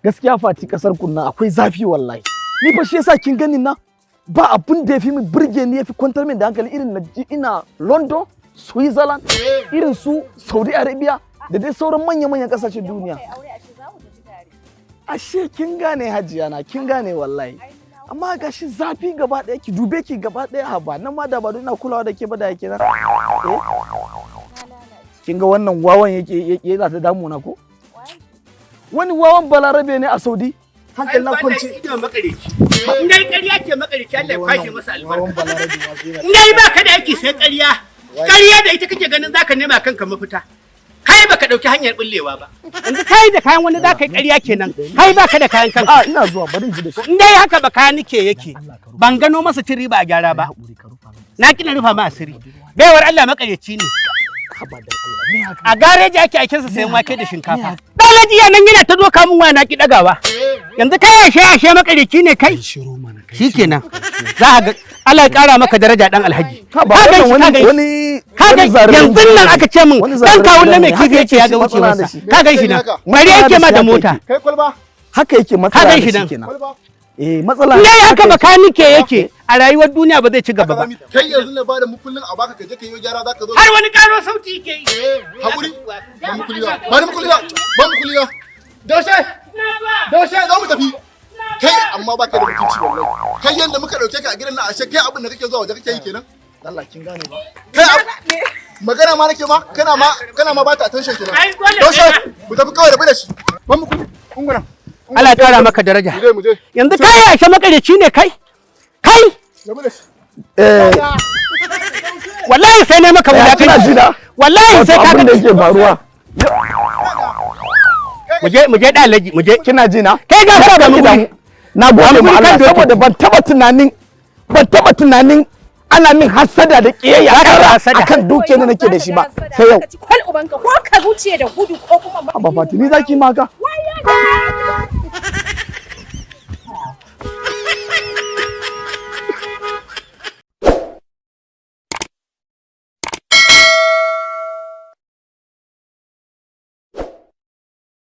gaskiya Fati kasar kunna akwai zafi wallahi. Ni fa shi yasa kin gani na ba abun da yafi min burge ni yafi kwantar min da hankali irin na ji ina London, Switzerland, irin su Saudi Arabia da dai sauran manya-manyan kasashen duniya. Ashe kin gane hajiya na, kin gane wallahi. Amma ga shi zafi gaba ɗaya ki dube ki gaba ɗaya haba nan ma da ba ina kulawa da ke ba da yake nan. Kin ga wannan wawan yake yana ta damuna ko? Wani wawan balarabe ne a Saudi. Hankali na kwance. In dai ƙarya ke makareci Allah ya kwashe masa albarka. In dai ba ka da aiki sai ƙarya. Ƙarya da ita kake ganin zaka nema kanka mafita. Kai baka dauki hanyar bullewa ba. Yanzu kai da kayan wani zaka yi ƙarya kenan. Kai baka da kayan kanka. Ina zuwa bari ji da shi. In dai haka ba kayan nike yake. Ban gano masa tiri ba a gyara ba. Na kina rufa ma asiri. Baiwar Allah makareci ne. A gareji ake aikinsa sayan wake da shinkafa. Dalaji nan yana ta doka mun waya na ki dagawa. Yanzu kai ashe makareci ne kai. Shikenan. Za ka ga Allah ya kara maka daraja dan Alhaji. Ka wani yanzu nan aka ce min dan kawun na mai kifi yace ya ga wuce masa. Ka gan shi nan. Bari yake ma da mota. Kai kwalba. Haka yake matsala. Ka gan shi nan. Matsala. Ne haka bakanike yake a rayuwar duniya ba zai ci gaba ba. Kai yanzu ne ba da mukullin a baka ka je ka yi gyara zaka zo. Har wani karo sauti yake yi. Hakuri. Ba mukullina. Ba mukullina. Ba mukullina. Daushe. Daushe za mu tafi. Kai amma baka da mutunci wallahi. Kai yanda muka dauke ka a gidan nan ashe kai abin da kake zuwa waje kake yi kenan. Allah kin gane ba. Kai magana ma nake ma kana ma ba ta attention kenan. Daushe mu tafi kawai da shi. Ba mukulli. Unguna. Allah ya kara maka daraja. Yanzu kai ashe makareci ne kai? Kai? Wallahi sai ne maka wulakanci. Wallahi sai ka ga abin da yake faruwa. Mu je dalaji, mu je. Kina ji na? Kai ga fara da mu. Na gode ma Allah saboda ban taba tunanin ana min hasada da kiyayya akan dukiyar da nake da shi ba sai yau. Kwal ubanka ko ka wuce da gudu ko kuma ba Fati ni zaki maka.